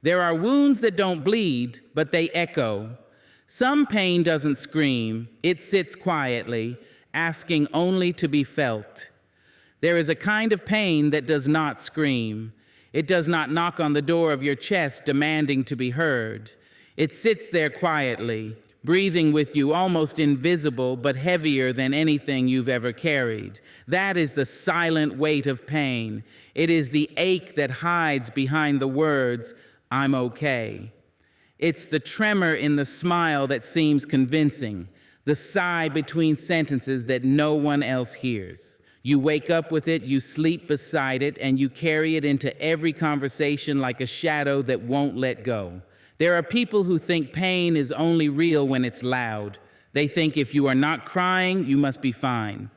There are wounds that don't bleed, but they echo. Some pain doesn't scream, it sits quietly, asking only to be felt. There is a kind of pain that does not scream. It does not knock on the door of your chest demanding to be heard. It sits there quietly, breathing with you, almost invisible, but heavier than anything you've ever carried. That is the silent weight of pain. It is the ache that hides behind the words, "I'm okay." It's the tremor in the smile that seems convincing, the sigh between sentences that no one else hears. You wake up with it, you sleep beside it, and you carry it into every conversation like a shadow that won't let go. There are people who think pain is only real when it's loud. They think if you are not crying, you must be fine.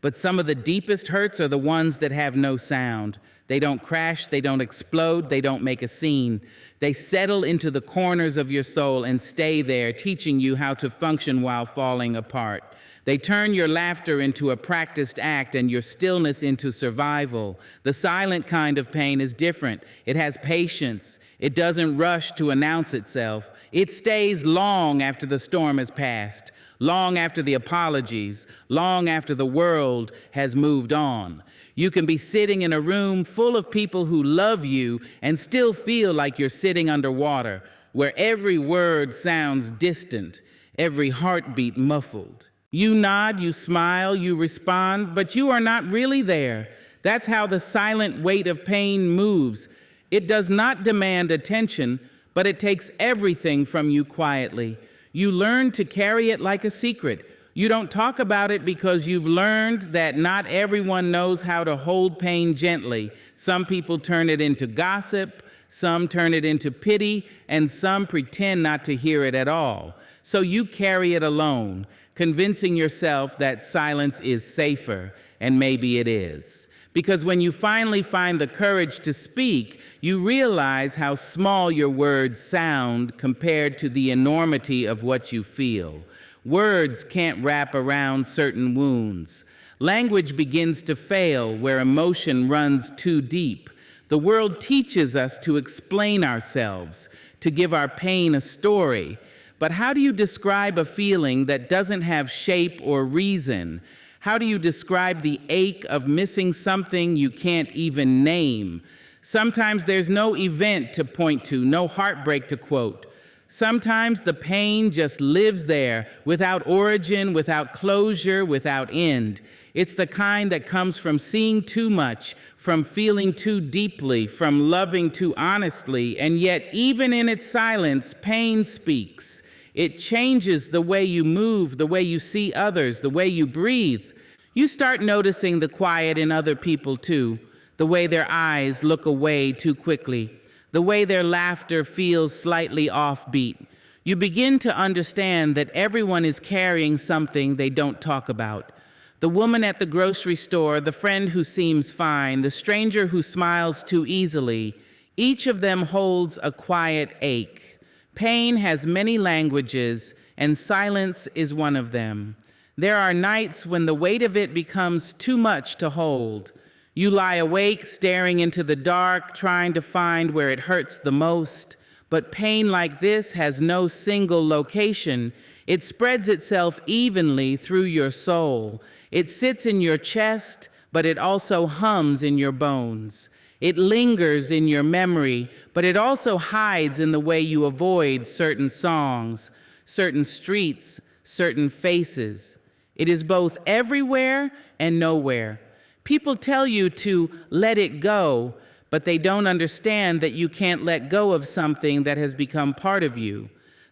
But some of the deepest hurts are the ones that have no sound. They don't crash, they don't explode, they don't make a scene. They settle into the corners of your soul and stay there, teaching you how to function while falling apart. They turn your laughter into a practiced act and your stillness into survival. The silent kind of pain is different. It has patience. It doesn't rush to announce itself. It stays long after the storm has passed, long after the apologies, long after the world has moved on. You can be sitting in a room full of people who love you and still feel like you're sitting underwater, where every word sounds distant, every heartbeat muffled. You nod, you smile, you respond, but you are not really there. That's how the silent weight of pain moves. It does not demand attention, but it takes everything from you quietly. You learn to carry it like a secret. You don't talk about it because you've learned that not everyone knows how to hold pain gently. Some people turn it into gossip, some turn it into pity, and some pretend not to hear it at all. So you carry it alone, convincing yourself that silence is safer, and maybe it is. Because when you finally find the courage to speak, you realize how small your words sound compared to the enormity of what you feel. Words can't wrap around certain wounds. Language begins to fail where emotion runs too deep. The world teaches us to explain ourselves, to give our pain a story. But how do you describe a feeling that doesn't have shape or reason? How do you describe the ache of missing something you can't even name? Sometimes there's no event to point to, no heartbreak to quote. Sometimes the pain just lives there, without origin, without closure, without end. It's the kind that comes from seeing too much, from feeling too deeply, from loving too honestly, and yet even in its silence, pain speaks. It changes the way you move, the way you see others, the way you breathe. You start noticing the quiet in other people too, the way their eyes look away too quickly, the way their laughter feels slightly offbeat. You begin to understand that everyone is carrying something they don't talk about. The woman at the grocery store, the friend who seems fine, the stranger who smiles too easily, each of them holds a quiet ache. Pain has many languages, and silence is one of them. There are nights when the weight of it becomes too much to hold. You lie awake, staring into the dark, trying to find where it hurts the most. But pain like this has no single location. It spreads itself evenly through your soul. It sits in your chest, but it also hums in your bones. It lingers in your memory, but it also hides in the way you avoid certain songs, certain streets, certain faces. It is both everywhere and nowhere. People tell you to let it go, but they don't understand that you can't let go of something that has become part of you.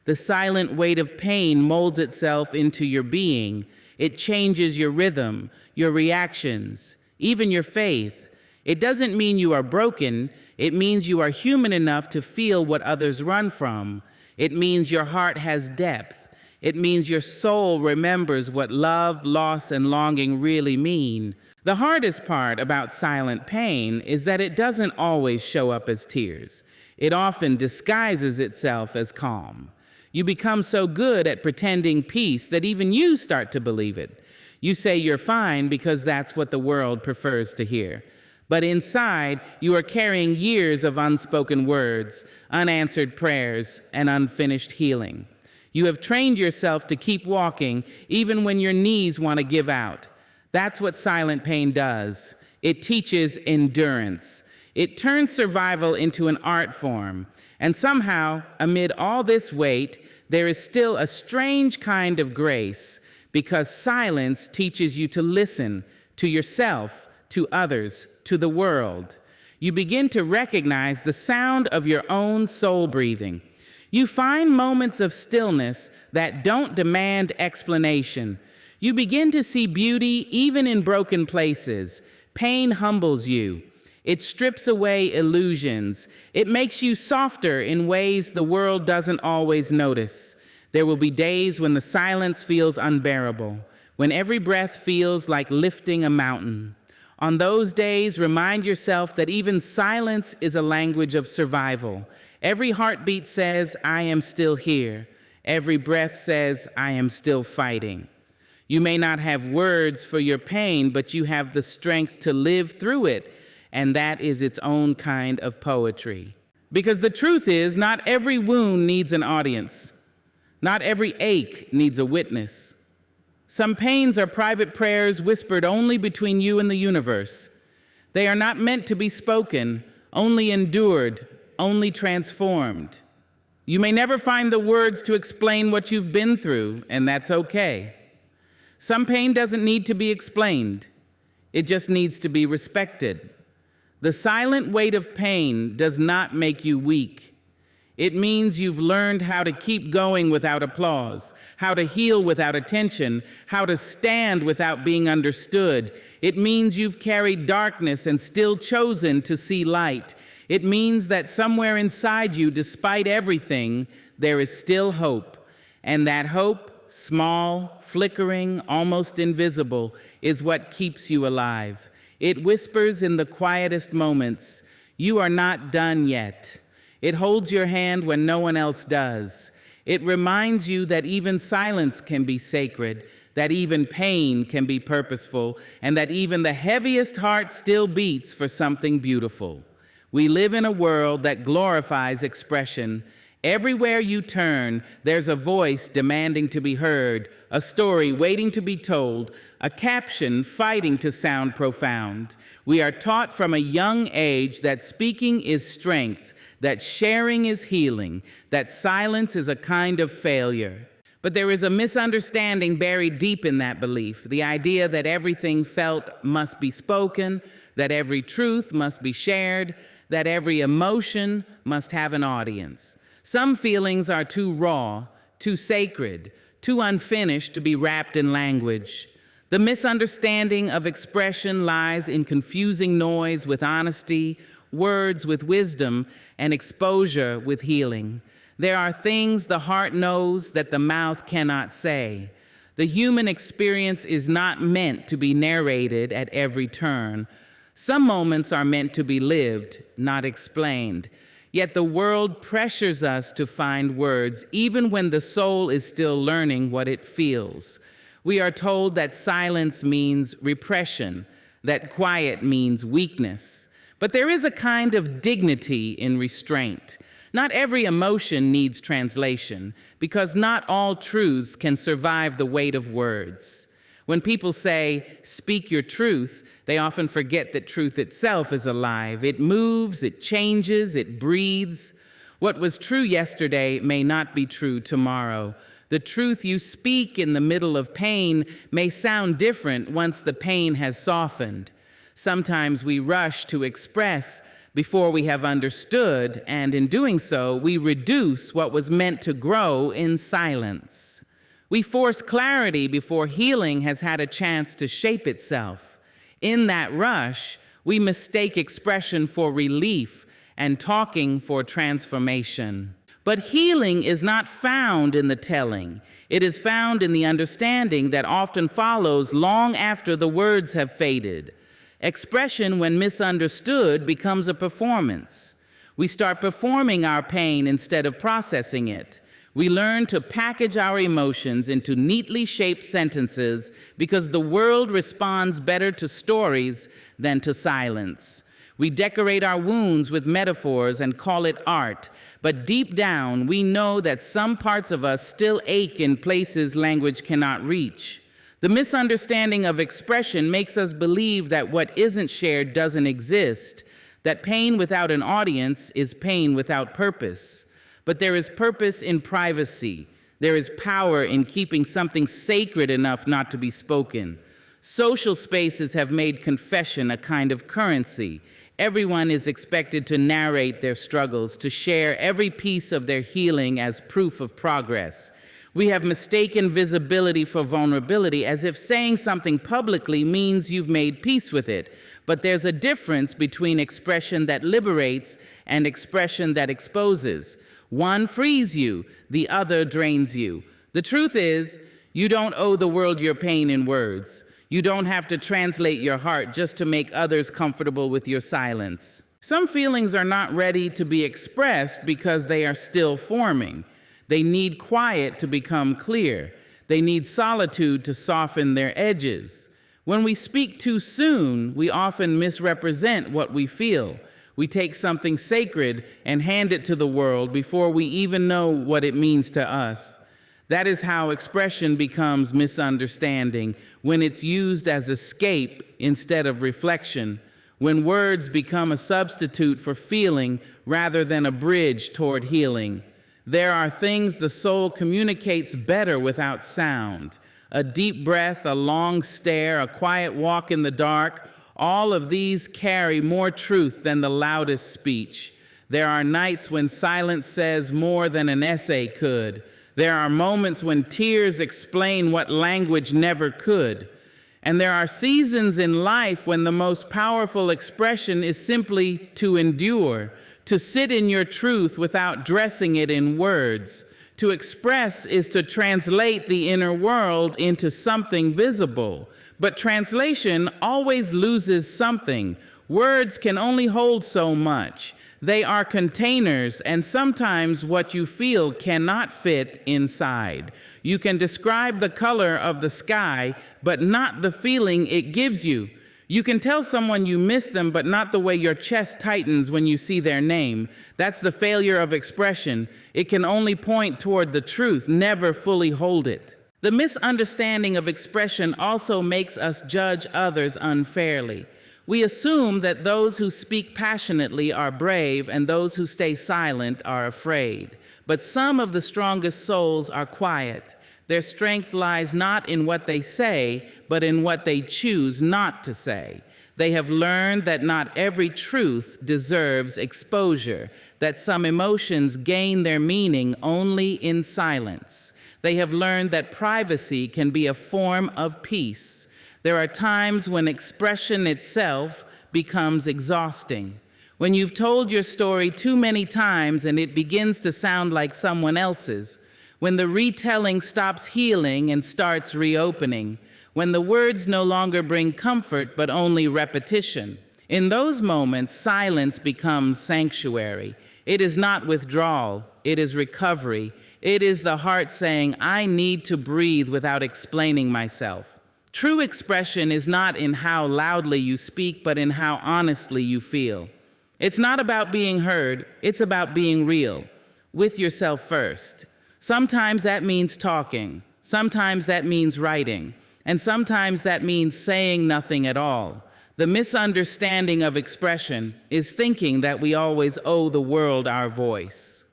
The silent weight of pain molds itself into your being. It changes your rhythm, your reactions, even your faith. It doesn't mean you are broken. It means you are human enough to feel what others run from. It means your heart has depth. It means your soul remembers what love, loss, and longing really mean. The hardest part about silent pain is that it doesn't always show up as tears. It often disguises itself as calm. You become so good at pretending peace that even you start to believe it. You say you're fine because that's what the world prefers to hear. But inside, you are carrying years of unspoken words, unanswered prayers, and unfinished healing. You have trained yourself to keep walking even when your knees want to give out. That's what silent pain does. It teaches endurance. It turns survival into an art form. And somehow, amid all this weight, there is still a strange kind of grace, because silence teaches you to listen to yourself, to others, to the world. You begin to recognize the sound of your own soul breathing. You find moments of stillness that don't demand explanation. You begin to see beauty even in broken places. Pain humbles you. It strips away illusions. It makes you softer in ways the world doesn't always notice. There will be days when the silence feels unbearable, when every breath feels like lifting a mountain. On those days, remind yourself that even silence is a language of survival. Every heartbeat says, I am still here. Every breath says, I am still fighting. You may not have words for your pain, but you have the strength to live through it, and that is its own kind of poetry. Because the truth is, not every wound needs an audience. Not every ache needs a witness. Some pains are private prayers whispered only between you and the universe. They are not meant to be spoken, only endured, only transformed. You may never find the words to explain what you've been through, and that's okay. Some pain doesn't need to be explained. It just needs to be respected. The silent weight of pain does not make you weak. It means you've learned how to keep going without applause, how to heal without attention, how to stand without being understood. It means you've carried darkness and still chosen to see light. It means that somewhere inside you, despite everything, there is still hope. And that hope, small, flickering, almost invisible, is what keeps you alive. It whispers in the quietest moments, "You are not done yet." It holds your hand when no one else does. It reminds you that even silence can be sacred, that even pain can be purposeful, and that even the heaviest heart still beats for something beautiful. We live in a world that glorifies expression. Everywhere you turn, there's a voice demanding to be heard, a story waiting to be told, a caption fighting to sound profound. We are taught from a young age that speaking is strength, that sharing is healing, that silence is a kind of failure. But there is a misunderstanding buried deep in that belief, the idea that everything felt must be spoken, that every truth must be shared, that every emotion must have an audience. Some feelings are too raw, too sacred, too unfinished to be wrapped in language. The misunderstanding of expression lies in confusing noise with honesty, words with wisdom, and exposure with healing. There are things the heart knows that the mouth cannot say. The human experience is not meant to be narrated at every turn. Some moments are meant to be lived, not explained. Yet the world pressures us to find words, even when the soul is still learning what it feels. We are told that silence means repression, that quiet means weakness. But there is a kind of dignity in restraint. Not every emotion needs translation, because not all truths can survive the weight of words. When people say, "Speak your truth," they often forget that truth itself is alive. It moves, it changes, it breathes. What was true yesterday may not be true tomorrow. The truth you speak in the middle of pain may sound different once the pain has softened. Sometimes we rush to express before we have understood, and in doing so, we reduce what was meant to grow in silence. We force clarity before healing has had a chance to shape itself. In that rush, we mistake expression for relief and talking for transformation. But healing is not found in the telling. It is found in the understanding that often follows long after the words have faded. Expression, when misunderstood, becomes a performance. We start performing our pain instead of processing it. We learn to package our emotions into neatly shaped sentences because the world responds better to stories than to silence. We decorate our wounds with metaphors and call it art, but deep down we know that some parts of us still ache in places language cannot reach. The misunderstanding of expression makes us believe that what isn't shared doesn't exist, that pain without an audience is pain without purpose. But there is purpose in privacy. There is power in keeping something sacred enough not to be spoken. Social spaces have made confession a kind of currency. Everyone is expected to narrate their struggles, to share every piece of their healing as proof of progress. We have mistaken visibility for vulnerability, as if saying something publicly means you've made peace with it. But there's a difference between expression that liberates and expression that exposes. One frees you, the other drains you. The truth is, you don't owe the world your pain in words. You don't have to translate your heart just to make others comfortable with your silence. Some feelings are not ready to be expressed because they are still forming. They need quiet to become clear. They need solitude to soften their edges. When we speak too soon, we often misrepresent what we feel. We take something sacred and hand it to the world before we even know what it means to us. That is how expression becomes misunderstanding, when it's used as escape instead of reflection, when words become a substitute for feeling rather than a bridge toward healing. There are things the soul communicates better without sound. A deep breath, a long stare, a quiet walk in the dark, all of these carry more truth than the loudest speech. There are nights when silence says more than an essay could. There are moments when tears explain what language never could. And there are seasons in life when the most powerful expression is simply to endure, to sit in your truth without dressing it in words. To express is to translate the inner world into something visible. But translation always loses something. Words can only hold so much. They are containers, and sometimes what you feel cannot fit inside. You can describe the color of the sky, but not the feeling it gives you. You can tell someone you miss them, but not the way your chest tightens when you see their name. That's the failure of expression. It can only point toward the truth, never fully hold it. The misunderstanding of expression also makes us judge others unfairly. We assume that those who speak passionately are brave and those who stay silent are afraid. But some of the strongest souls are quiet. Their strength lies not in what they say, but in what they choose not to say. They have learned that not every truth deserves exposure, that some emotions gain their meaning only in silence. They have learned that privacy can be a form of peace. There are times when expression itself becomes exhausting. When you've told your story too many times and it begins to sound like someone else's. When the retelling stops healing and starts reopening. When the words no longer bring comfort but only repetition. In those moments, silence becomes sanctuary. It is not withdrawal, it is recovery. It is the heart saying, I need to breathe without explaining myself. True expression is not in how loudly you speak, but in how honestly you feel. It's not about being heard, it's about being real, with yourself first. Sometimes that means talking, sometimes that means writing, and sometimes that means saying nothing at all. The misunderstanding of expression is thinking that we always owe the world our voice.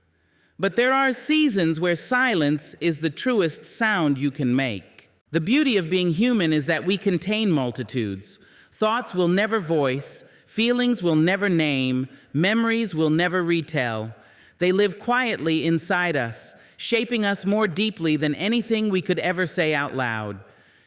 But there are seasons where silence is the truest sound you can make. The beauty of being human is that we contain multitudes. Thoughts will never voice, feelings will never name, memories will never retell. They live quietly inside us, shaping us more deeply than anything we could ever say out loud.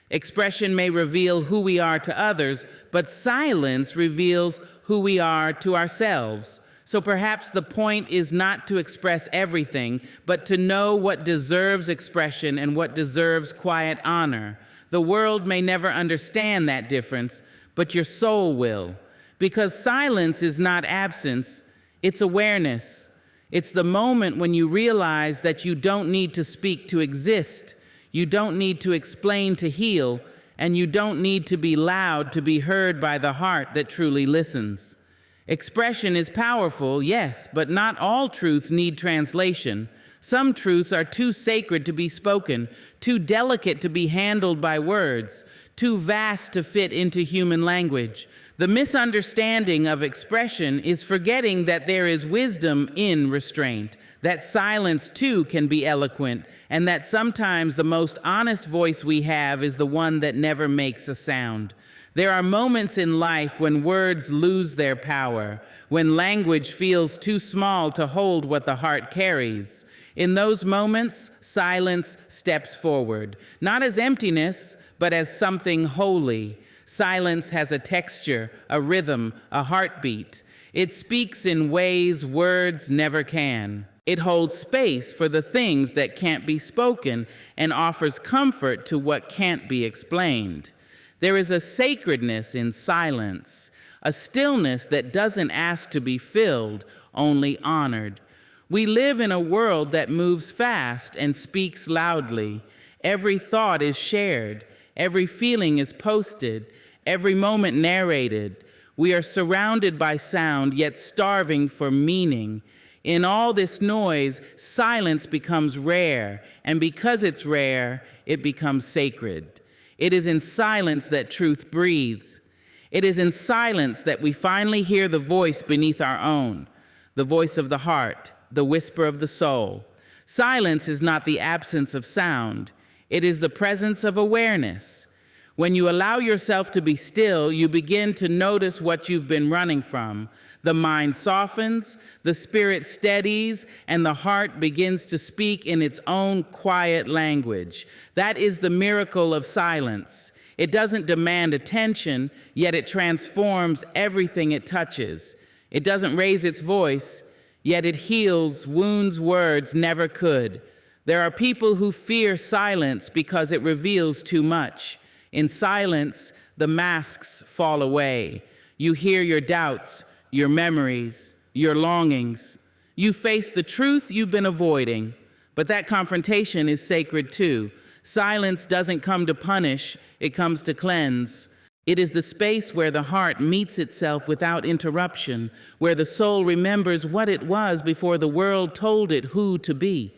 Expression may reveal who we are to others, but silence reveals who we are to ourselves. So perhaps the point is not to express everything, but to know what deserves expression and what deserves quiet honor. The world may never understand that difference, but your soul will. Because silence is not absence, it's awareness. It's the moment when you realize that you don't need to speak to exist, you don't need to explain to heal, and you don't need to be loud to be heard by the heart that truly listens. Expression is powerful, yes, but not all truths need translation. Some truths are too sacred to be spoken, too delicate to be handled by words, too vast to fit into human language. The misunderstanding of expression is forgetting that there is wisdom in restraint, that silence too can be eloquent, and that sometimes the most honest voice we have is the one that never makes a sound. There are moments in life when words lose their power, when language feels too small to hold what the heart carries. In those moments, silence steps forward, not as emptiness, but as something holy. Silence has a texture, a rhythm, a heartbeat. It speaks in ways words never can. It holds space for the things that can't be spoken and offers comfort to what can't be explained. There is a sacredness in silence, a stillness that doesn't ask to be filled, only honored. We live in a world that moves fast and speaks loudly. Every thought is shared, every feeling is posted, every moment narrated. We are surrounded by sound, yet starving for meaning. In all this noise, silence becomes rare, and because it's rare, it becomes sacred. It is in silence that truth breathes. It is in silence that we finally hear the voice beneath our own, the voice of the heart, the whisper of the soul. Silence is not the absence of sound. It is the presence of awareness. When you allow yourself to be still, you begin to notice what you've been running from. The mind softens, the spirit steadies, and the heart begins to speak in its own quiet language. That is the miracle of silence. It doesn't demand attention, yet it transforms everything it touches. It doesn't raise its voice, yet it heals wounds words never could. There are people who fear silence because it reveals too much. In silence, the masks fall away. You hear your doubts, your memories, your longings. You face the truth you've been avoiding, but that confrontation is sacred too. Silence doesn't come to punish, it comes to cleanse. It is the space where the heart meets itself without interruption, where the soul remembers what it was before the world told it who to be.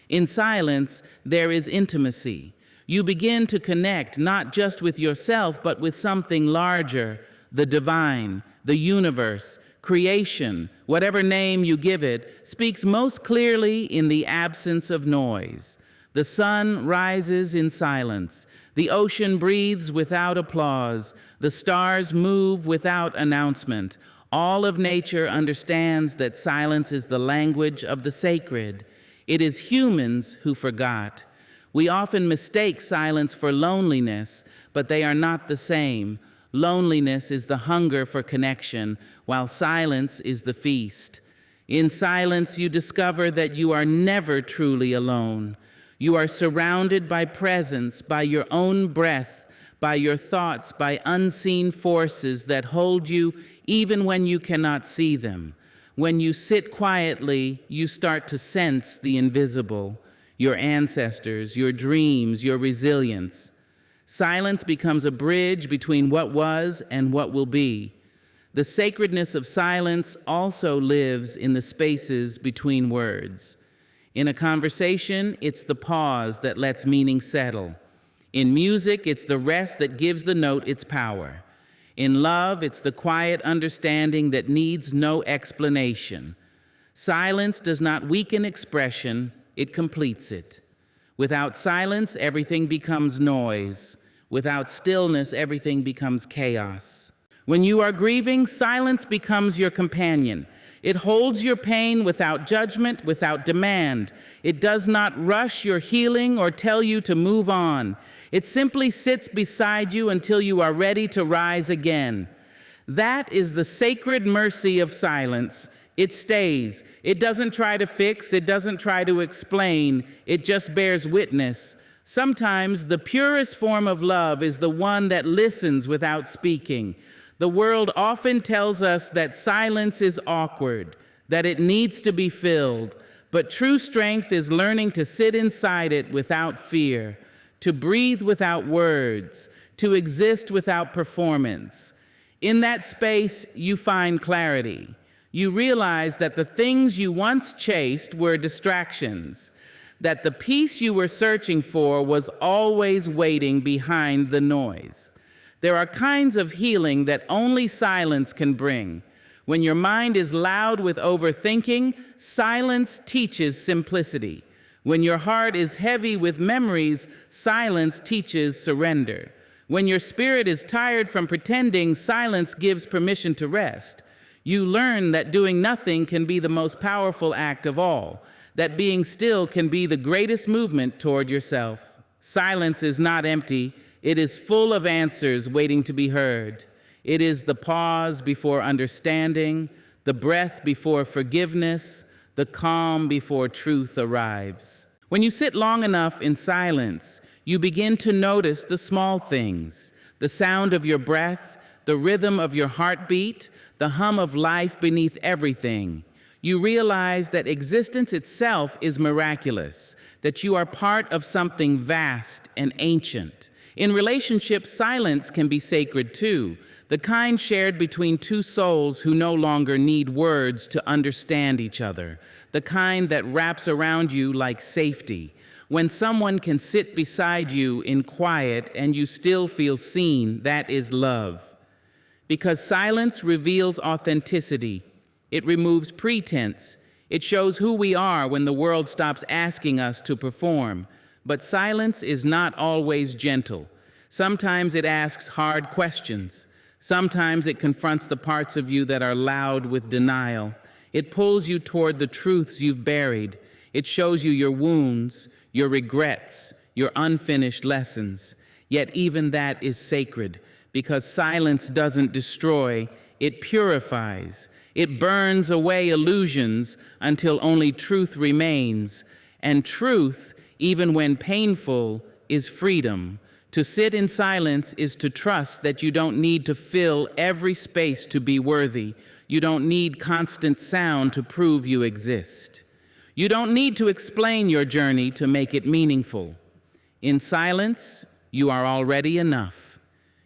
In silence, there is intimacy. You begin to connect not just with yourself, but with something larger, the divine, the universe, creation, whatever name you give it, speaks most clearly in the absence of noise. The sun rises in silence. The ocean breathes without applause. The stars move without announcement. All of nature understands that silence is the language of the sacred. It is humans who forgot. We often mistake silence for loneliness, but they are not the same. Loneliness is the hunger for connection, while silence is the feast. In silence, you discover that you are never truly alone. You are surrounded by presence, by your own breath, by your thoughts, by unseen forces that hold you even when you cannot see them. When you sit quietly, you start to sense the invisible. Your ancestors, your dreams, your resilience. Silence becomes a bridge between what was and what will be. The sacredness of silence also lives in the spaces between words. In a conversation, it's the pause that lets meaning settle. In music, it's the rest that gives the note its power. In love, it's the quiet understanding that needs no explanation. Silence does not weaken expression, it completes it. Without silence, everything becomes noise. Without stillness, everything becomes chaos. When you are grieving, silence becomes your companion. It holds your pain without judgment, without demand. It does not rush your healing or tell you to move on. It simply sits beside you until you are ready to rise again. That is the sacred mercy of silence. It stays. It doesn't try to fix. It doesn't try to explain. It just bears witness. Sometimes the purest form of love is the one that listens without speaking. The world often tells us that silence is awkward, that it needs to be filled, but true strength is learning to sit inside it without fear, to breathe without words, to exist without performance. In that space, you find clarity. You realize that the things you once chased were distractions, that the peace you were searching for was always waiting behind the noise. There are kinds of healing that only silence can bring. When your mind is loud with overthinking, silence teaches simplicity. When your heart is heavy with memories, silence teaches surrender. When your spirit is tired from pretending, silence gives permission to rest. You learn that doing nothing can be the most powerful act of all, that being still can be the greatest movement toward yourself. Silence is not empty. It is full of answers waiting to be heard. It is the pause before understanding, the breath before forgiveness, the calm before truth arrives. When you sit long enough in silence, you begin to notice the small things, the sound of your breath, the rhythm of your heartbeat, the hum of life beneath everything. You realize that existence itself is miraculous, that you are part of something vast and ancient. In relationships, silence can be sacred too, the kind shared between two souls who no longer need words to understand each other, the kind that wraps around you like safety. When someone can sit beside you in quiet and you still feel seen, that is love. Because silence reveals authenticity. It removes pretense. It shows who we are when the world stops asking us to perform. But silence is not always gentle. Sometimes it asks hard questions. Sometimes it confronts the parts of you that are loud with denial. It pulls you toward the truths you've buried. It shows you your wounds, your regrets, your unfinished lessons. Yet even that is sacred, because silence doesn't destroy, it purifies. It burns away illusions until only truth remains. And truth, even when painful, is freedom. To sit in silence is to trust that you don't need to fill every space to be worthy. You don't need constant sound to prove you exist. You don't need to explain your journey to make it meaningful. In silence, you are already enough.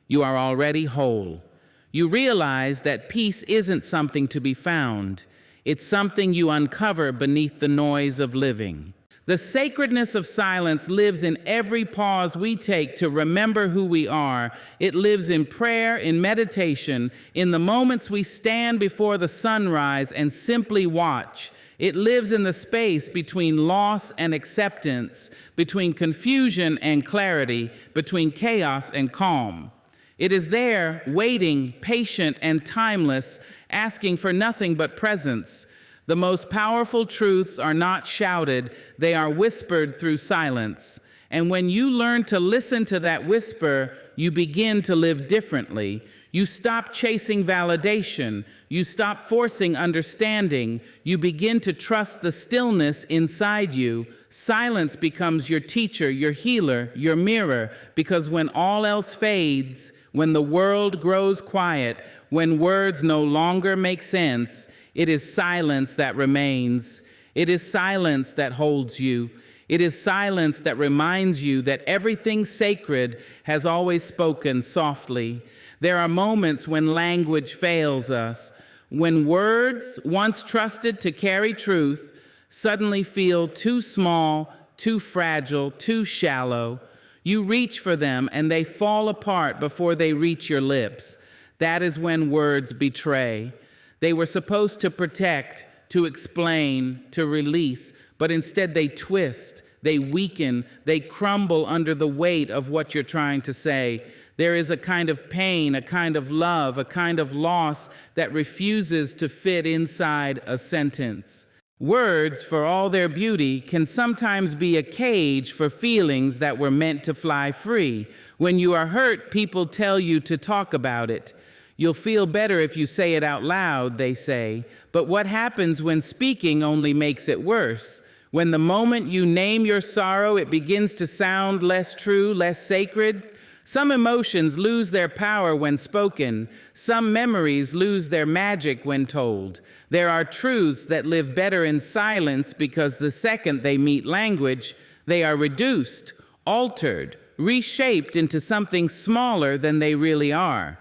You are already whole. You realize that peace isn't something to be found. It's something you uncover beneath the noise of living. The sacredness of silence lives in every pause we take to remember who we are. It lives in prayer, in meditation, in the moments we stand before the sunrise and simply watch. It lives in the space between loss and acceptance, between confusion and clarity, between chaos and calm. It is there, waiting, patient and timeless, asking for nothing but presence. The most powerful truths are not shouted, they are whispered through silence. And when you learn to listen to that whisper, you begin to live differently. You stop chasing validation. You stop forcing understanding. You begin to trust the stillness inside you. Silence becomes your teacher, your healer, your mirror, because when all else fades, when the world grows quiet, when words no longer make sense, it is silence that remains. It is silence that holds you. It is silence that reminds you that everything sacred has always spoken softly. There are moments when language fails us, when words, once trusted to carry truth, suddenly feel too small, too fragile, too shallow. You reach for them and they fall apart before they reach your lips. That is when words betray. They were supposed to protect, to explain, to release, but instead they twist, they weaken, they crumble under the weight of what you're trying to say. There is a kind of pain, a kind of love, a kind of loss that refuses to fit inside a sentence. Words, for all their beauty, can sometimes be a cage for feelings that were meant to fly free. When you are hurt, people tell you to talk about it. You'll feel better if you say it out loud, they say. But what happens when speaking only makes it worse? When the moment you name your sorrow, it begins to sound less true, less sacred? Some emotions lose their power when spoken. Some memories lose their magic when told. There are truths that live better in silence because the second they meet language, they are reduced, altered, reshaped into something smaller than they really are.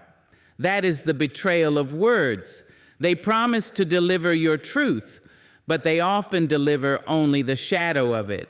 That is the betrayal of words. They promise to deliver your truth, but they often deliver only the shadow of it.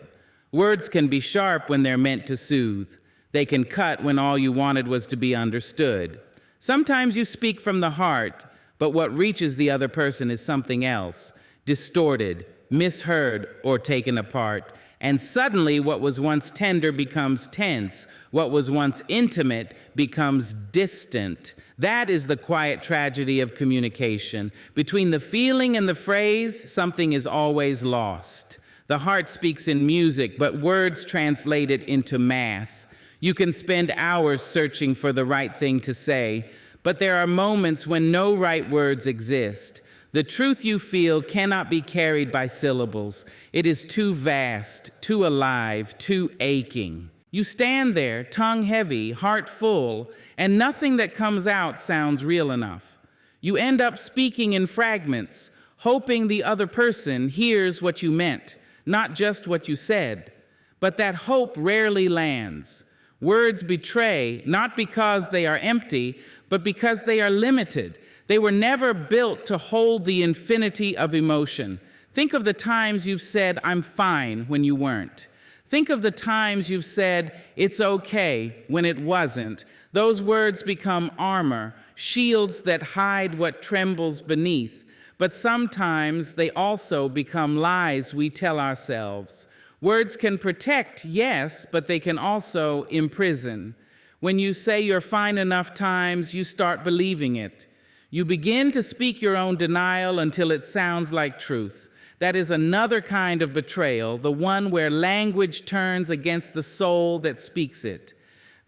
Words can be sharp when they're meant to soothe. They can cut when all you wanted was to be understood. Sometimes you speak from the heart, but what reaches the other person is something else, distorted, misheard, or taken apart. And suddenly what was once tender becomes tense. What was once intimate becomes distant. That is the quiet tragedy of communication. Between the feeling and the phrase, something is always lost. The heart speaks in music, but words translate it into math. You can spend hours searching for the right thing to say, but there are moments when no right words exist. The truth you feel cannot be carried by syllables. It is too vast, too alive, too aching. You stand there, tongue heavy, heart full, and nothing that comes out sounds real enough. You end up speaking in fragments, hoping the other person hears what you meant, not just what you said. But that hope rarely lands. Words betray, not because they are empty, but because they are limited. They were never built to hold the infinity of emotion. Think of the times you've said, "I'm fine," when you weren't. Think of the times you've said, "It's okay," when it wasn't. Those words become armor, shields that hide what trembles beneath. But sometimes they also become lies we tell ourselves. Words can protect, yes, but they can also imprison. When you say you're fine enough times, you start believing it. You begin to speak your own denial until it sounds like truth. That is another kind of betrayal, the one where language turns against the soul that speaks it.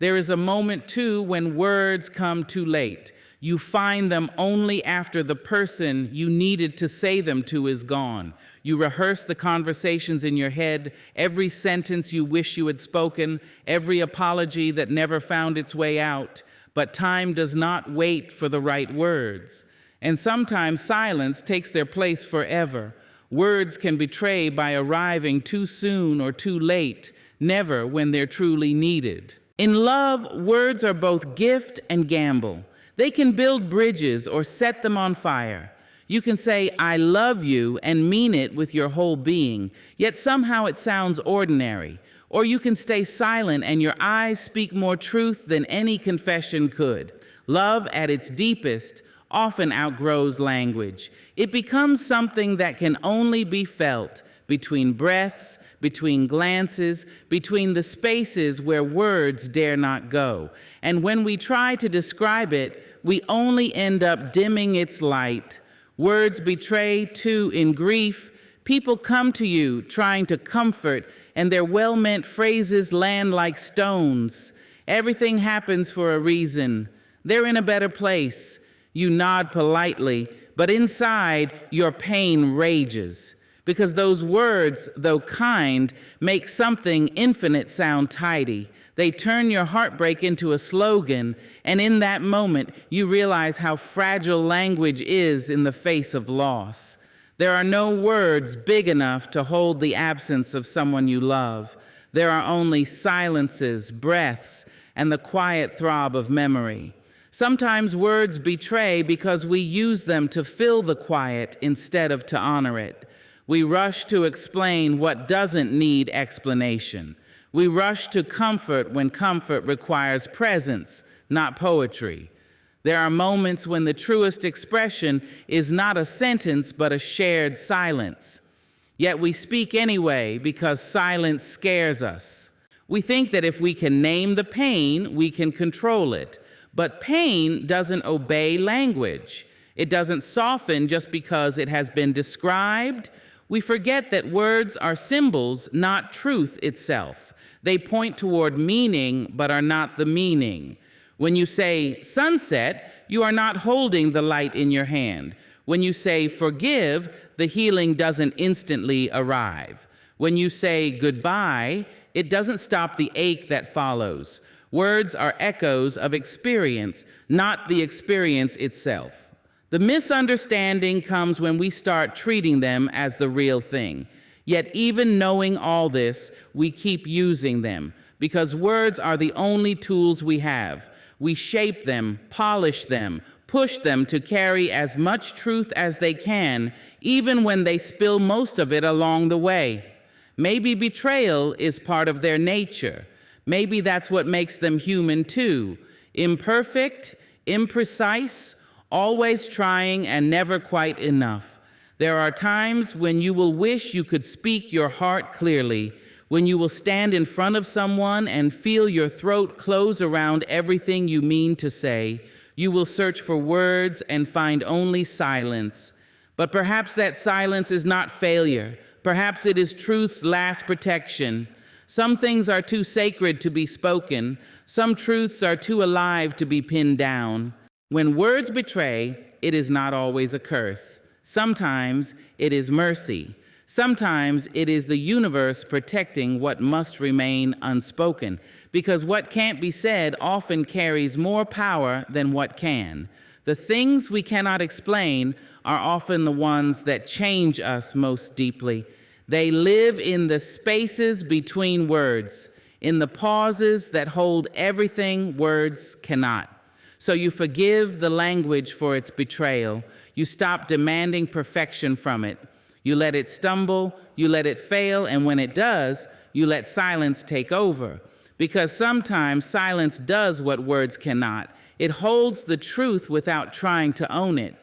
There is a moment, too, when words come too late. You find them only after the person you needed to say them to is gone. You rehearse the conversations in your head, every sentence you wish you had spoken, every apology that never found its way out. But time does not wait for the right words. And sometimes silence takes their place forever. Words can betray by arriving too soon or too late, never when they're truly needed. In love, words are both gift and gamble. They can build bridges or set them on fire. You can say, "I love you," and mean it with your whole being, yet somehow it sounds ordinary. Or you can stay silent and your eyes speak more truth than any confession could. Love at its deepest often outgrows language. It becomes something that can only be felt between breaths, between glances, between the spaces where words dare not go. And when we try to describe it, we only end up dimming its light. Words betray, too, in grief. People come to you trying to comfort, and their well-meant phrases land like stones. Everything happens for a reason. They're in a better place. You nod politely, but inside, your pain rages. Because those words, though kind, make something infinite sound tidy. They turn your heartbreak into a slogan, and in that moment, you realize how fragile language is in the face of loss. There are no words big enough to hold the absence of someone you love. There are only silences, breaths, and the quiet throb of memory. Sometimes words betray because we use them to fill the quiet instead of to honor it. We rush to explain what doesn't need explanation. We rush to comfort when comfort requires presence, not poetry. There are moments when the truest expression is not a sentence, but a shared silence. Yet we speak anyway because silence scares us. We think that if we can name the pain, we can control it. But pain doesn't obey language. It doesn't soften just because it has been described. We forget that words are symbols, not truth itself. They point toward meaning, but are not the meaning. When you say sunset, you are not holding the light in your hand. When you say forgive, the healing doesn't instantly arrive. When you say goodbye, it doesn't stop the ache that follows. Words are echoes of experience, not the experience itself. The misunderstanding comes when we start treating them as the real thing. Yet even knowing all this, we keep using them because words are the only tools we have. We shape them, polish them, push them to carry as much truth as they can, even when they spill most of it along the way. Maybe betrayal is part of their nature. Maybe that's what makes them human too. Imperfect, imprecise, always trying and never quite enough. There are times when you will wish you could speak your heart clearly, when you will stand in front of someone and feel your throat close around everything you mean to say. You will search for words and find only silence. But perhaps that silence is not failure. Perhaps it is truth's last protection. Some things are too sacred to be spoken. Some truths are too alive to be pinned down. When words betray, it is not always a curse. Sometimes it is mercy. Sometimes it is the universe protecting what must remain unspoken, because what can't be said often carries more power than what can. The things we cannot explain are often the ones that change us most deeply. They live in the spaces between words, in the pauses that hold everything words cannot. So you forgive the language for its betrayal. You stop demanding perfection from it. You let it stumble, you let it fail, and when it does, you let silence take over. Because sometimes silence does what words cannot. It holds the truth without trying to own it.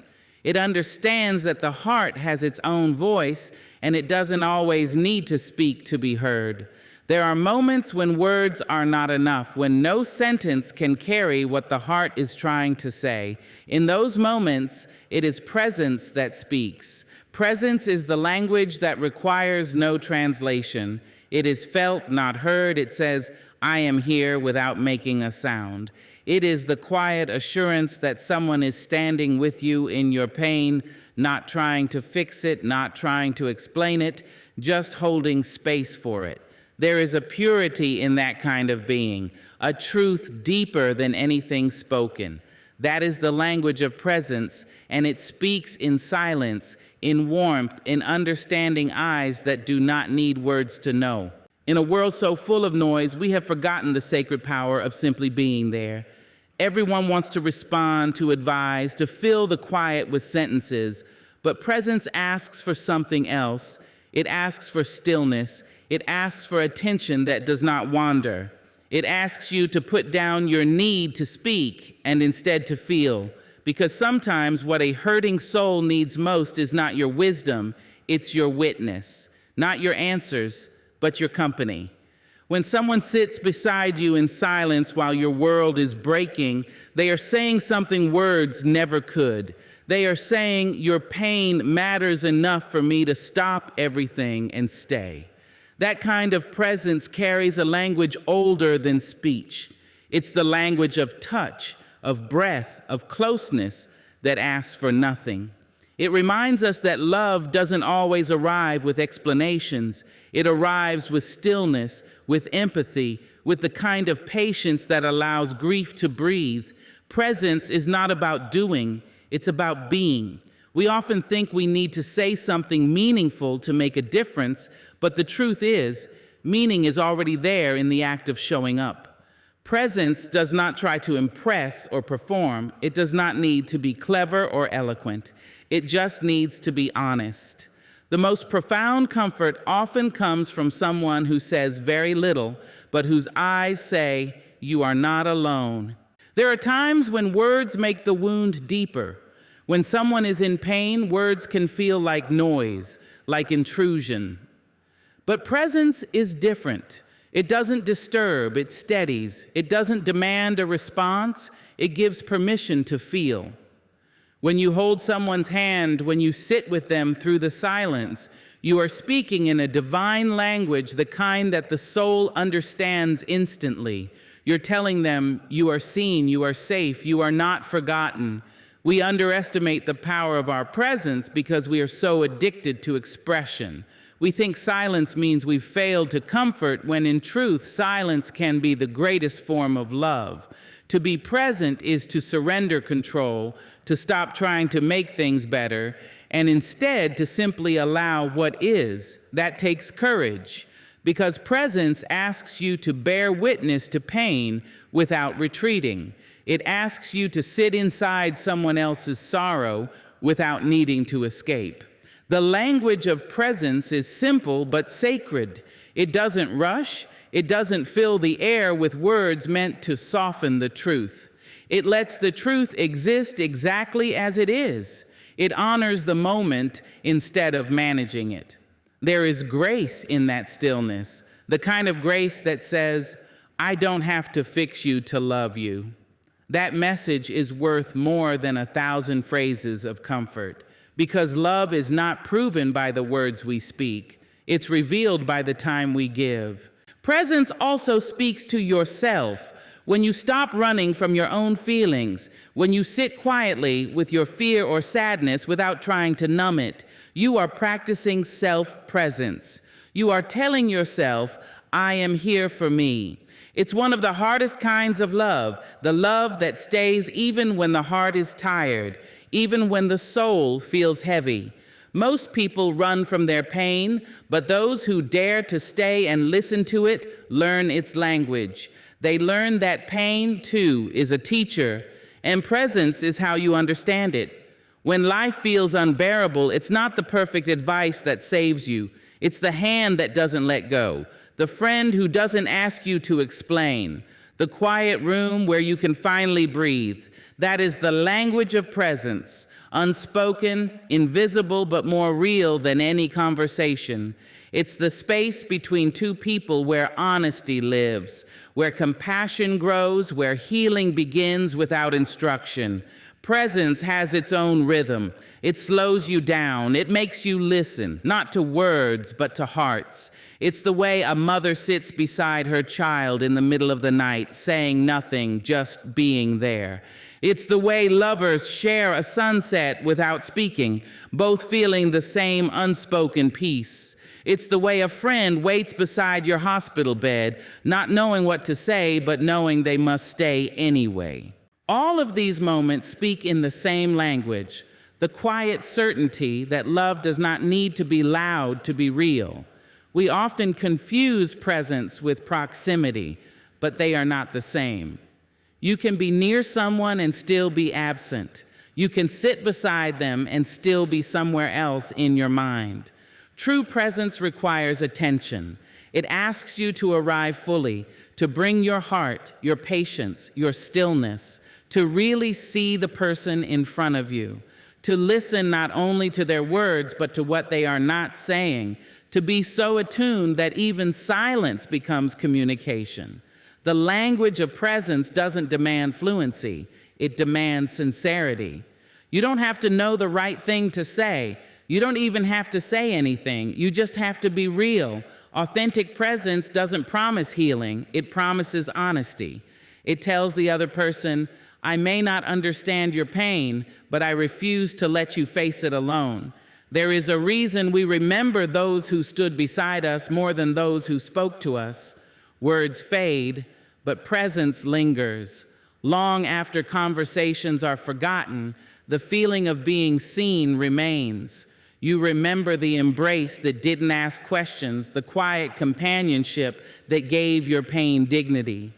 It understands that the heart has its own voice, and it doesn't always need to speak to be heard. There are moments when words are not enough, when no sentence can carry what the heart is trying to say. In those moments, it is presence that speaks. Presence is the language that requires no translation. It is felt, not heard. It says, "I am here," without making a sound. It is the quiet assurance that someone is standing with you in your pain, not trying to fix it, not trying to explain it, just holding space for it. There is a purity in that kind of being, a truth deeper than anything spoken. That is the language of presence, and it speaks in silence, in warmth, in understanding eyes that do not need words to know. In a world so full of noise, we have forgotten the sacred power of simply being there. Everyone wants to respond, to advise, to fill the quiet with sentences, but presence asks for something else. It asks for stillness. It asks for attention that does not wander. It asks you to put down your need to speak and instead to feel. Because sometimes what a hurting soul needs most is not your wisdom, it's your witness. Not your answers, but your company. When someone sits beside you in silence while your world is breaking, they are saying something words never could. They are saying, "Your pain matters enough for me to stop everything and stay." That kind of presence carries a language older than speech. It's the language of touch, of breath, of closeness that asks for nothing. It reminds us that love doesn't always arrive with explanations. It arrives with stillness, with empathy, with the kind of patience that allows grief to breathe. Presence is not about doing, it's about being. We often think we need to say something meaningful to make a difference, but the truth is, meaning is already there in the act of showing up. Presence does not try to impress or perform. It does not need to be clever or eloquent. It just needs to be honest. The most profound comfort often comes from someone who says very little, but whose eyes say, "You are not alone." There are times when words make the wound deeper. When someone is in pain, words can feel like noise, like intrusion. But presence is different. It doesn't disturb, it steadies. It doesn't demand a response, it gives permission to feel. When you hold someone's hand, when you sit with them through the silence, you are speaking in a divine language, the kind that the soul understands instantly. You're telling them you are seen, you are safe, you are not forgotten. We underestimate the power of our presence because we are so addicted to expression. We think silence means we've failed to comfort, when in truth, silence can be the greatest form of love. To be present is to surrender control, to stop trying to make things better, and instead to simply allow what is. That takes courage. because presence asks you to bear witness to pain without retreating. It asks you to sit inside someone else's sorrow without needing to escape. The language of presence is simple but sacred. It doesn't rush. It doesn't fill the air with words meant to soften the truth. It lets the truth exist exactly as it is. It honors the moment instead of managing it. There is grace in that stillness, the kind of grace that says, I don't have to fix you to love you. That message is worth more than 1,000 phrases of comfort, because love is not proven by the words we speak. It's revealed by the time we give. Presence also speaks to yourself. When you stop running from your own feelings, when you sit quietly with your fear or sadness without trying to numb it, you are practicing self-presence. You are telling yourself, I am here for me. It's one of the hardest kinds of love, the love that stays even when the heart is tired, even when the soul feels heavy. Most people run from their pain, but those who dare to stay and listen to it learn its language. They learn that pain, too, is a teacher, and presence is how you understand it. When life feels unbearable, it's not the perfect advice that saves you. It's the hand that doesn't let go, the friend who doesn't ask you to explain, the quiet room where you can finally breathe. That is the language of presence, unspoken, invisible, but more real than any conversation. It's the space between two people where honesty lives, where compassion grows, where healing begins without instruction. Presence has its own rhythm. It slows you down. It makes you listen, not to words, but to hearts. It's the way a mother sits beside her child in the middle of the night, saying nothing, just being there. It's the way lovers share a sunset without speaking, both feeling the same unspoken peace. It's the way a friend waits beside your hospital bed, not knowing what to say, but knowing they must stay anyway. All of these moments speak in the same language, the quiet certainty that love does not need to be loud to be real. We often confuse presence with proximity, but they are not the same. You can be near someone and still be absent. You can sit beside them and still be somewhere else in your mind. True presence requires attention. It asks you to arrive fully, to bring your heart, your patience, your stillness, to really see the person in front of you, to listen not only to their words, but to what they are not saying, to be so attuned that even silence becomes communication. The language of presence doesn't demand fluency, it demands sincerity. You don't have to know the right thing to say. You don't even have to say anything. You just have to be real. Authentic presence doesn't promise healing, it promises honesty. It tells the other person, I may not understand your pain, but I refuse to let you face it alone. There is a reason we remember those who stood beside us more than those who spoke to us. Words fade, but presence lingers. Long after conversations are forgotten, the feeling of being seen remains. You remember the embrace that didn't ask questions, the quiet companionship that gave your pain dignity.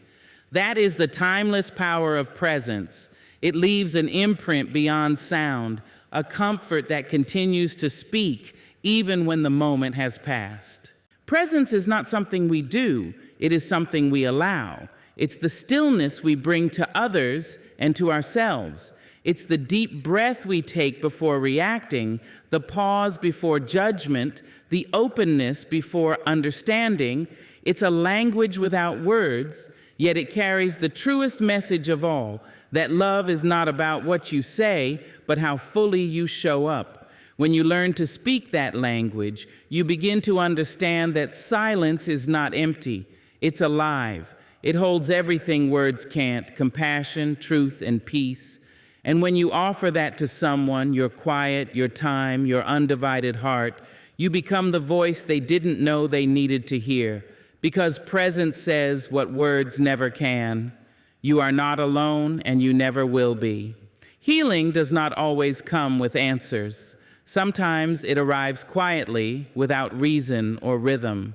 That is the timeless power of presence. It leaves an imprint beyond sound, a comfort that continues to speak even when the moment has passed. Presence is not something we do, it is something we allow. It's the stillness we bring to others and to ourselves. It's the deep breath we take before reacting, the pause before judgment, the openness before understanding. It's a language without words, yet it carries the truest message of all, that love is not about what you say, but how fully you show up. When you learn to speak that language, you begin to understand that silence is not empty, it's alive. It holds everything words can't, compassion, truth, and peace. And when you offer that to someone, your quiet, your time, your undivided heart, you become the voice they didn't know they needed to hear. Because presence says what words never can. You are not alone, and you never will be. Healing does not always come with answers. Sometimes it arrives quietly, without reason or rhythm.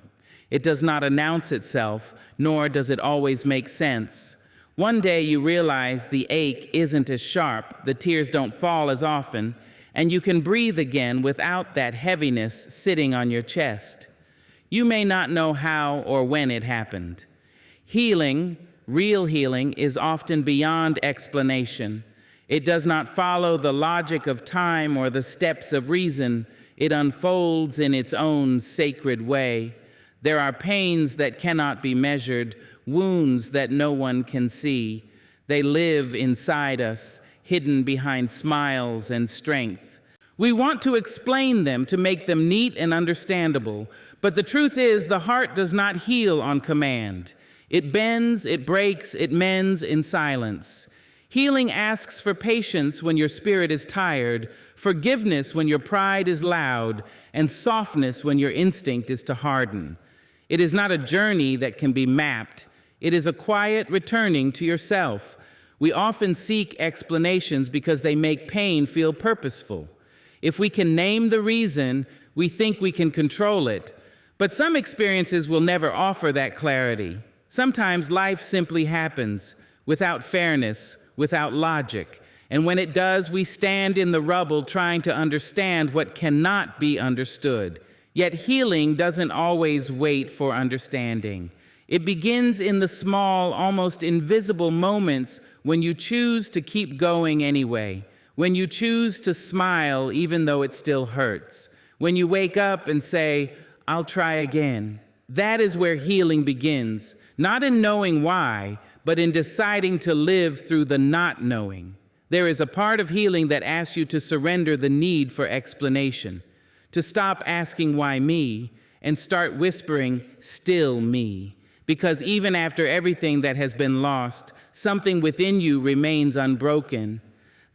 It does not announce itself, nor does it always make sense. One day you realize the ache isn't as sharp, the tears don't fall as often, and you can breathe again without that heaviness sitting on your chest. You may not know how or when it happened. Healing, real healing, is often beyond explanation. It does not follow the logic of time or the steps of reason. It unfolds in its own sacred way. There are pains that cannot be measured, wounds that no one can see. They live inside us, hidden behind smiles and strength. We want to explain them to make them neat and understandable, but the truth is the heart does not heal on command. It bends, it breaks, it mends in silence. Healing asks for patience when your spirit is tired, forgiveness when your pride is loud, and softness when your instinct is to harden. It is not a journey that can be mapped. It is a quiet returning to yourself. We often seek explanations because they make pain feel purposeful. If we can name the reason, we think we can control it. But some experiences will never offer that clarity. Sometimes life simply happens without fairness, without logic. And when it does, we stand in the rubble trying to understand what cannot be understood. Yet healing doesn't always wait for understanding. It begins in the small, almost invisible moments when you choose to keep going anyway, when you choose to smile even though it still hurts, when you wake up and say, "I'll try again." That is where healing begins, not in knowing why, but in deciding to live through the not knowing. There is a part of healing that asks you to surrender the need for explanation, to stop asking why me and start whispering, "Still me." Because even after everything that has been lost, something within you remains unbroken.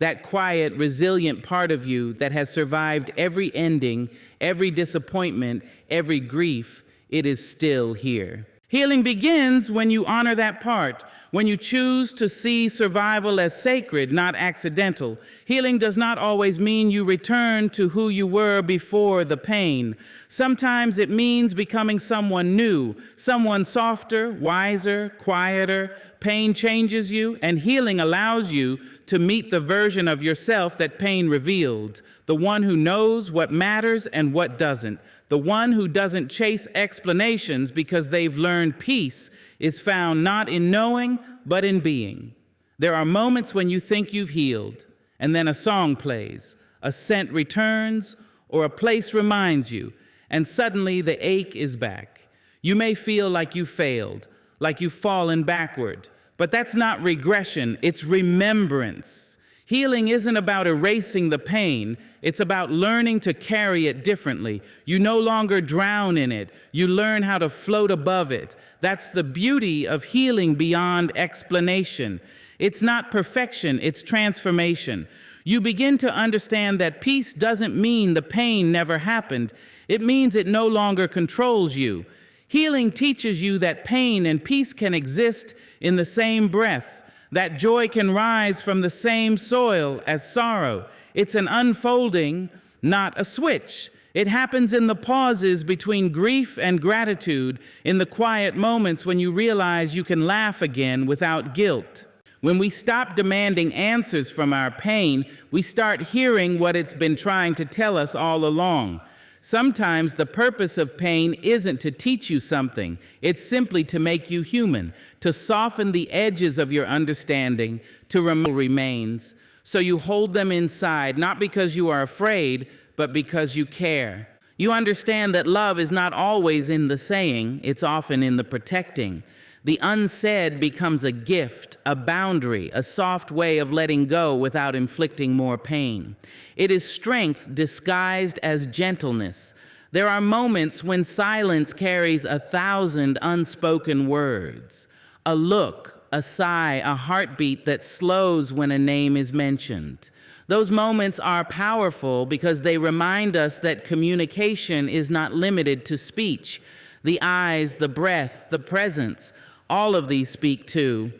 That quiet, resilient part of you that has survived every ending, every disappointment, every grief, it is still here. Healing begins when you honor that part, when you choose to see survival as sacred, not accidental. Healing does not always mean you return to who you were before the pain. Sometimes it means becoming someone new, someone softer, wiser, quieter. Pain changes you, and healing allows you to meet the version of yourself that pain revealed, the one who knows what matters and what doesn't, the one who doesn't chase explanations because they've learned peace is found not in knowing, but in being. There are moments when you think you've healed, and then a song plays, a scent returns, or a place reminds you, and suddenly the ache is back. You may feel like you failed, like you've fallen backward, but that's not regression, it's remembrance. Healing isn't about erasing the pain, it's about learning to carry it differently. You no longer drown in it, you learn how to float above it. That's the beauty of healing beyond explanation. It's not perfection, it's transformation. You begin to understand that peace doesn't mean the pain never happened, it means it no longer controls you. Healing teaches you that pain and peace can exist in the same breath, that joy can rise from the same soil as sorrow. It's an unfolding, not a switch. It happens in the pauses between grief and gratitude, in the quiet moments when you realize you can laugh again without guilt. When we stop demanding answers from our pain, we start hearing what it's been trying to tell us all along. Sometimes the purpose of pain isn't to teach you something. It's simply to make you human, to soften the edges of your understanding, to remove remains. So you hold them inside, not because you are afraid, but because you care. You understand that love is not always in the saying, it's often in the protecting. The unsaid becomes a gift, a boundary, a soft way of letting go without inflicting more pain. It is strength disguised as gentleness. There are moments when silence carries 1,000 unspoken words. A look, a sigh, a heartbeat that slows when a name is mentioned. Those moments are powerful because they remind us that communication is not limited to speech. The eyes, the breath, the presence, all of these speak too.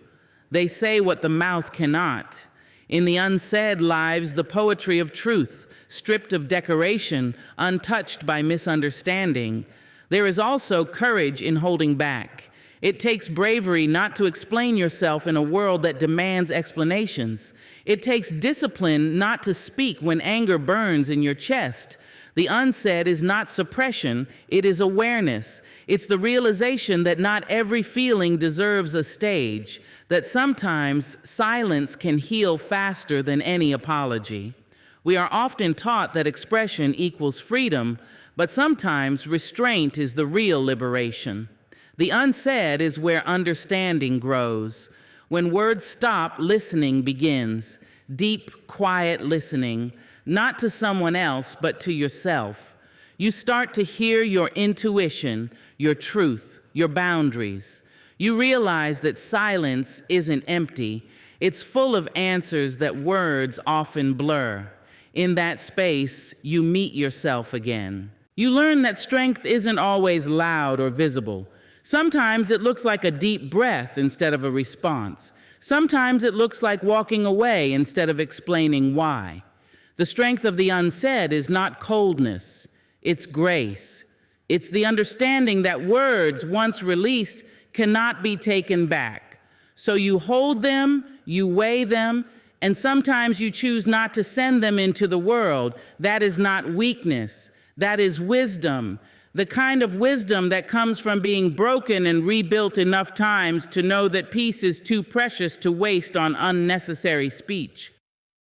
They say what the mouth cannot. In the unsaid lives the poetry of truth, stripped of decoration, untouched by misunderstanding. There is also courage in holding back. It takes bravery not to explain yourself in a world that demands explanations. It takes discipline not to speak when anger burns in your chest. The unsaid is not suppression, it is awareness. It's the realization that not every feeling deserves a stage, that sometimes silence can heal faster than any apology. We are often taught that expression equals freedom, but sometimes restraint is the real liberation. The unsaid is where understanding grows. When words stop, listening begins. Deep, quiet listening, not to someone else, but to yourself. You start to hear your intuition, your truth, your boundaries. You realize that silence isn't empty. It's full of answers that words often blur. In that space, you meet yourself again. You learn that strength isn't always loud or visible. Sometimes it looks like a deep breath instead of a response. Sometimes it looks like walking away instead of explaining why. The strength of the unsaid is not coldness, it's grace. It's the understanding that words, once released, cannot be taken back. So you hold them, you weigh them, and sometimes you choose not to send them into the world. That is not weakness, that is wisdom. The kind of wisdom that comes from being broken and rebuilt enough times to know that peace is too precious to waste on unnecessary speech.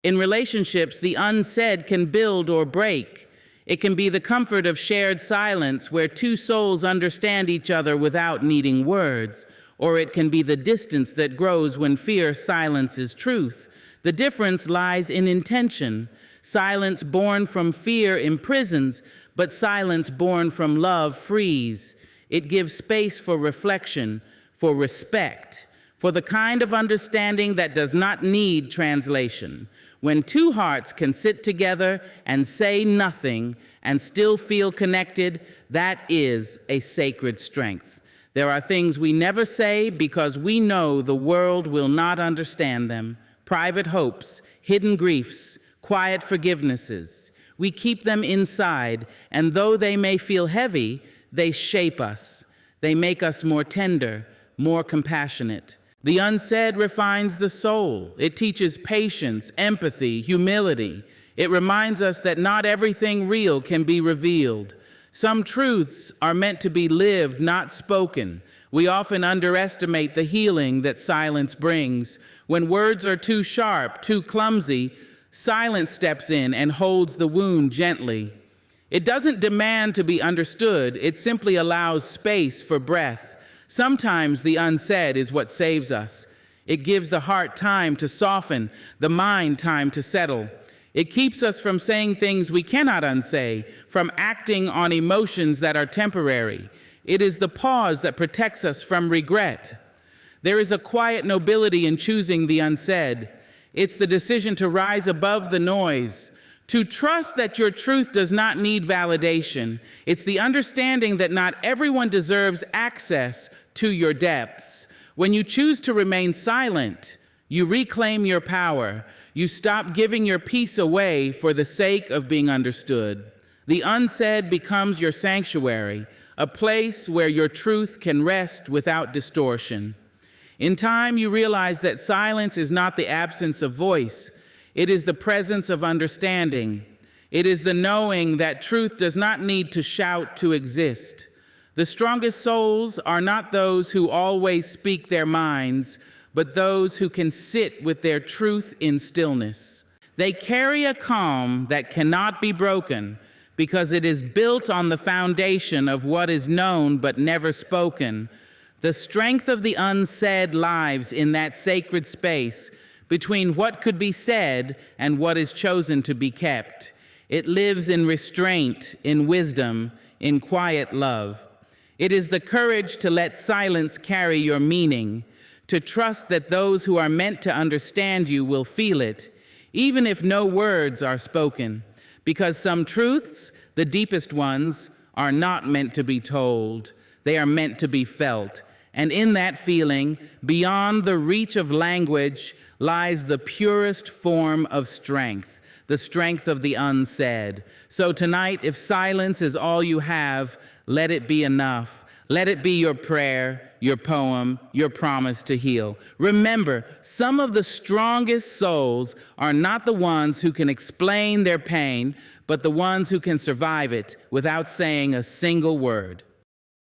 In relationships, the unsaid can build or break. It can be the comfort of shared silence where two souls understand each other without needing words, or it can be the distance that grows when fear silences truth. The difference lies in intention. Silence born from fear imprisons, but silence born from love frees. It gives space for reflection, for respect, for the kind of understanding that does not need translation. When two hearts can sit together and say nothing and still feel connected, that is a sacred strength. There are things we never say because we know the world will not understand them. Private hopes, hidden griefs, quiet forgivenesses. We keep them inside, and though they may feel heavy, they shape us. They make us more tender, more compassionate. The unsaid refines the soul. It teaches patience, empathy, humility. It reminds us that not everything real can be revealed. Some truths are meant to be lived, not spoken. We often underestimate the healing that silence brings. When words are too sharp, too clumsy, silence steps in and holds the wound gently. It doesn't demand to be understood, it simply allows space for breath. Sometimes the unsaid is what saves us. It gives the heart time to soften, the mind time to settle. It keeps us from saying things we cannot unsay, from acting on emotions that are temporary. It is the pause that protects us from regret. There is a quiet nobility in choosing the unsaid. It's the decision to rise above the noise, to trust that your truth does not need validation. It's the understanding that not everyone deserves access to your depths. When you choose to remain silent, you reclaim your power. You stop giving your peace away for the sake of being understood. The unsaid becomes your sanctuary, a place where your truth can rest without distortion. In time, you realize that silence is not the absence of voice. It is the presence of understanding. It is the knowing that truth does not need to shout to exist. The strongest souls are not those who always speak their minds, but those who can sit with their truth in stillness. They carry a calm that cannot be broken because it is built on the foundation of what is known but never spoken. The strength of the unsaid lies in that sacred space between what could be said and what is chosen to be kept. It lives in restraint, in wisdom, in quiet love. It is the courage to let silence carry your meaning, to trust that those who are meant to understand you will feel it, even if no words are spoken, because some truths, the deepest ones, are not meant to be told. They are meant to be felt. And in that feeling, beyond the reach of language, lies the purest form of strength, the strength of the unsaid. So tonight, if silence is all you have, let it be enough. Let it be your prayer, your poem, your promise to heal. Remember, some of the strongest souls are not the ones who can explain their pain, but the ones who can survive it without saying a single word.